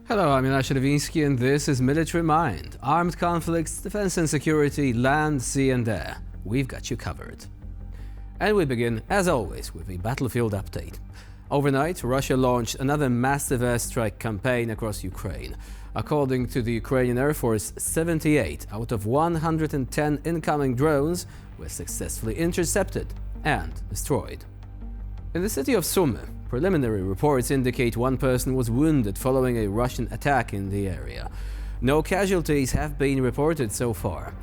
Hello, I'm Ila Sharavinsky and this is Military Mind. Armed conflicts, defense and security, land, sea and air. We've got you covered. And we begin, as always, with a battlefield update. Overnight, Russia launched another massive airstrike campaign across Ukraine. According to the Ukrainian Air Force, 78 out of 110 incoming drones were successfully intercepted and destroyed. In the city of Sumy, preliminary reports indicate one person was wounded following a Russian attack in the area. No casualties have been reported so far.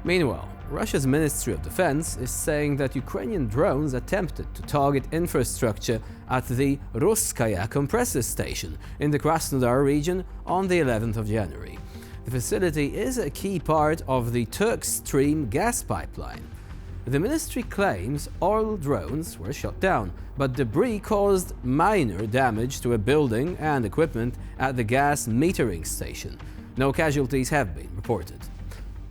Meanwhile, Russia's Ministry of Defense is saying that Ukrainian drones attempted to target infrastructure at the Northkorea compressor station in the Krasnodar region on the 11th of January. The facility is a key part of the Turk Stream gas pipeline. The ministry claims all drones were shot down, but debris caused minor damage to a building and equipment at the gas metering station. No casualties have been reported.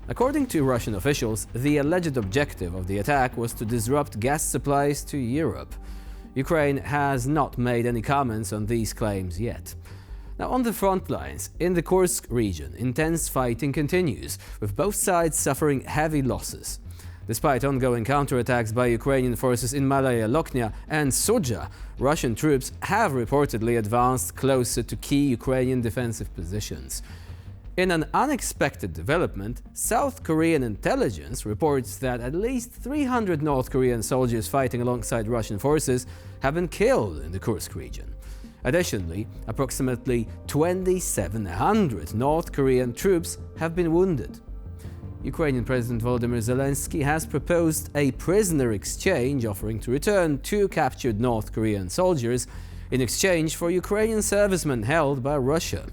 According to Russian officials, the alleged objective of the attack was to disrupt gas supplies to Europe. Ukraine has not made any comments on these claims yet. Now, on the front lines, in the Kursk region, intense fighting continues, with both sides suffering heavy losses. Despite ongoing counterattacks by Ukrainian forces in Malaya Lochnia and Sudzha, Russian troops have reportedly advanced closer to key Ukrainian defensive positions. In an unexpected development, South Korean intelligence reports that at least 300 North Korean soldiers fighting alongside Russian forces have been killed in the Kursk region. Additionally, approximately 2,700 North Korean troops have been wounded. Ukrainian President Volodymyr Zelensky has proposed a prisoner exchange, offering to return 2 captured North Korean soldiers in exchange for Ukrainian servicemen held by Russia.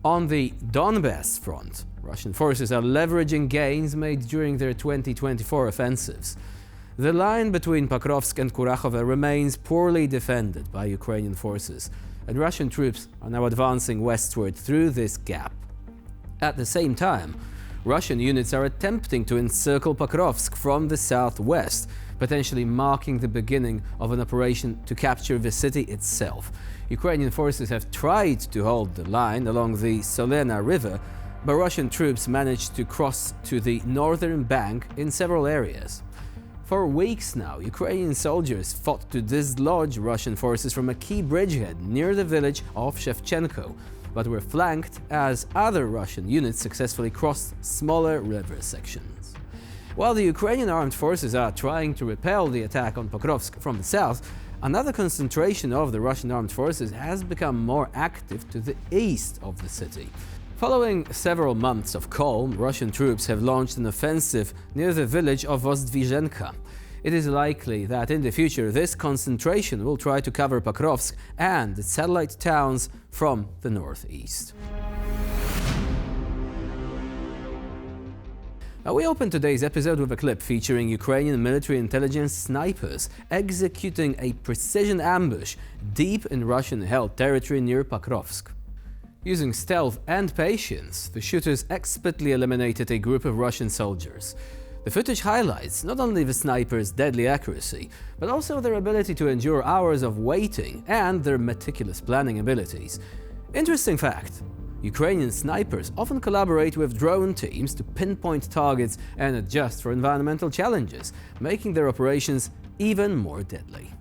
On the Donbass front, Russian forces are leveraging gains made during their 2024 offensives. The line between Pokrovsk and Kurakhove remains poorly defended by Ukrainian forces, and Russian troops are now advancing westward through this gap. At the same time, Russian units are attempting to encircle Pokrovsk from the southwest, potentially marking the beginning of an operation to capture the city itself. Ukrainian forces have tried to hold the line along the Solena River, but Russian troops managed to cross to the northern bank in several areas. For weeks now, Ukrainian soldiers fought to dislodge Russian forces from a key bridgehead near the village of Shevchenko, but were flanked as other Russian units successfully crossed smaller river sections. While the Ukrainian armed forces are trying to repel the attack on Pokrovsk from the south, another concentration of the Russian armed forces has become more active to the east of the city. Following several months of calm, Russian troops have launched an offensive near the village of Vozdvizhenka. It is likely that in the future this concentration will try to cover Pokrovsk and its satellite towns from the northeast. Now, we open today's episode with a clip featuring Ukrainian military intelligence snipers executing a precision ambush deep in Russian-held territory near Pokrovsk. Using stealth and patience, the shooters expertly eliminated a group of Russian soldiers. The footage highlights not only the snipers' deadly accuracy, but also their ability to endure hours of waiting and their meticulous planning abilities. Interesting fact: Ukrainian snipers often collaborate with drone teams to pinpoint targets and adjust for environmental challenges, making their operations even more deadly.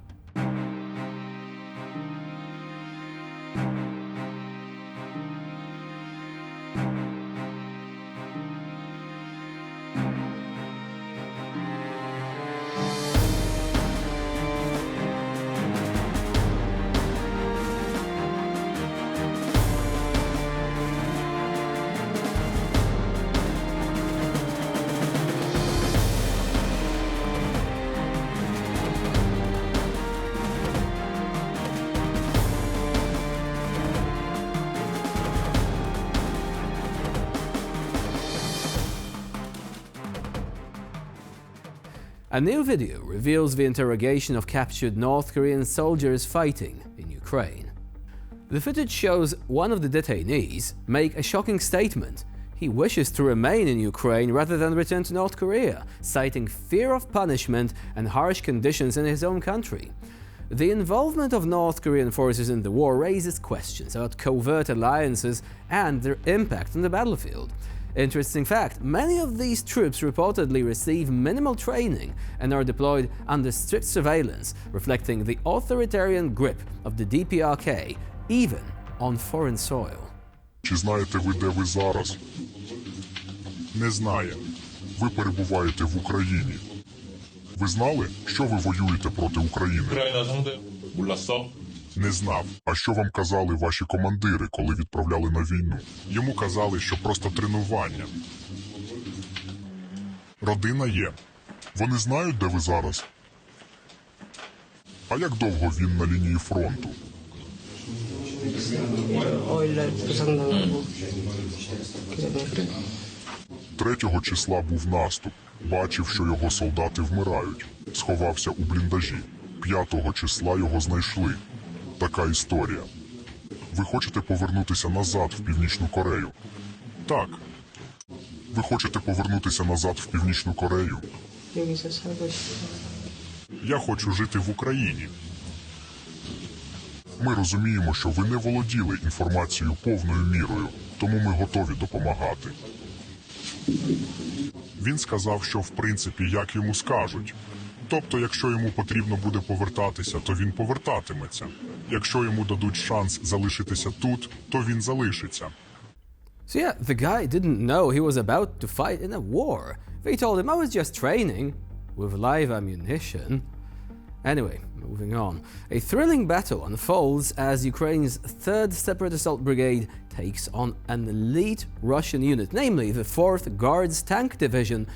A new video reveals the interrogation of captured North Korean soldiers fighting in Ukraine. The footage shows one of the detainees make a shocking statement. He wishes to remain in Ukraine rather than return to North Korea, citing fear of punishment and harsh conditions in his own country. The involvement of North Korean forces in the war raises questions about covert alliances and their impact on the battlefield. Interesting fact, many of these troops reportedly receive minimal training and are deployed under strict surveillance, reflecting the authoritarian grip of the DPRK, even on foreign soil. Чи знаєте ви, де ви зараз? Не знає. Ви перебуваєте в Україні. Ви знали, що ви воюєте проти України? 우크라이나 상대 몰랐어? Не знав. А що вам казали ваші командири, коли відправляли на війну? Йому казали, що просто тренування. Родина є. Вони знають, де ви зараз? А як довго він на лінії фронту? 5일 부상당하고 그다음에 3 числа був наступ. Бачив, що його солдати вмирають. Сховався у бліндажі. 5 числа його знайшли. Така історія. Ви хочете повернутися назад в Північну Корею? Так. Ви хочете повернутися назад в Північну Корею? 여기서 살고 싶어. Я хочу жити в Україні. Ми розуміємо, що ви не володіли інформацією повною мірою, тому ми готові допомагати. Він сказав, що в принципі як йому скажуть. Тобто, якщо йому потрібно буде повертатися, то він повертатиметься. Якщо йому дадуть шанс залишитися тут, то він залишиться. So yeah, the guy didn't know he was about to fight in a war. They told him I was just training with live ammunition. Anyway, moving on. A thrilling battle unfolds as Ukraine's 3rd Separate Assault Brigade takes on an elite Russian unit, namely the 4th Guards Tank Division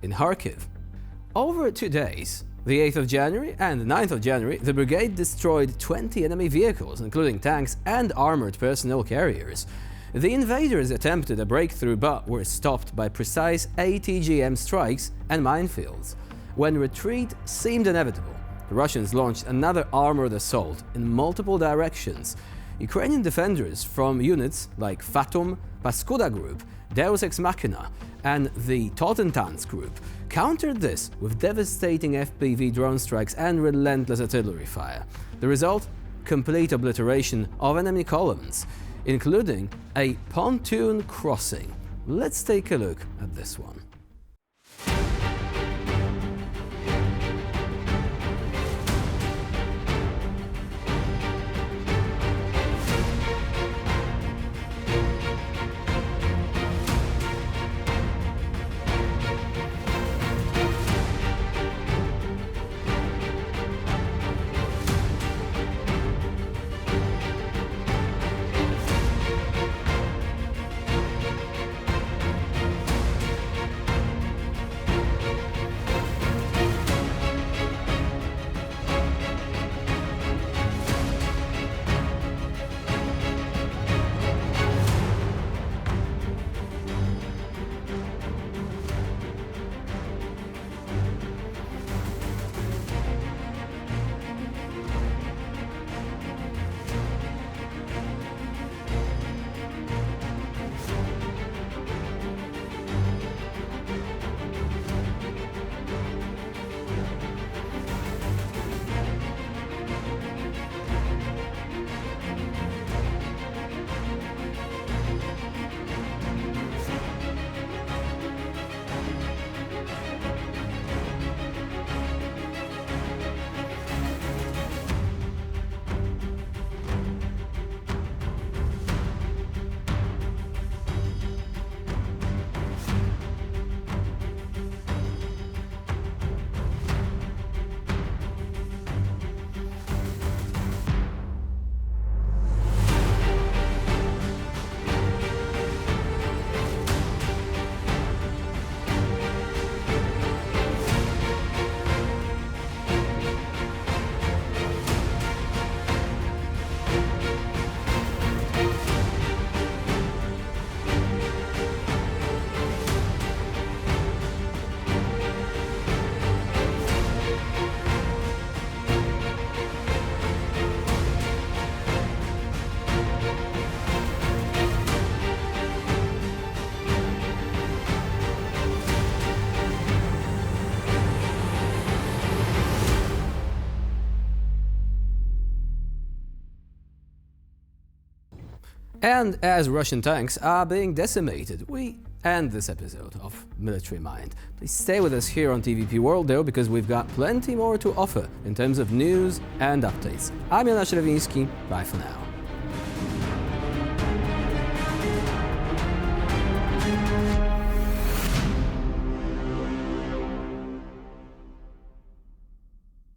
in Kharkiv. Over 2 days, the 8th of January and the 9th of January, the brigade destroyed 20 enemy vehicles, including tanks and armored personnel carriers. The invaders attempted a breakthrough but were stopped by precise ATGM strikes and minefields. When retreat seemed inevitable, the Russians launched another armored assault in multiple directions. Ukrainian defenders from units like Fatum, Paskuda Group, Deus Ex Machina, and the Totentans Group countered this with devastating FPV drone strikes and relentless artillery fire. The result? Complete obliteration of enemy columns, including a pontoon crossing. Let's take a look at this one. And as Russian tanks are being decimated, we end this episode of Military Mind. Please stay with us here on TVP World though, because we've got plenty more to offer in terms of news and updates. I'm Jan Bye for now.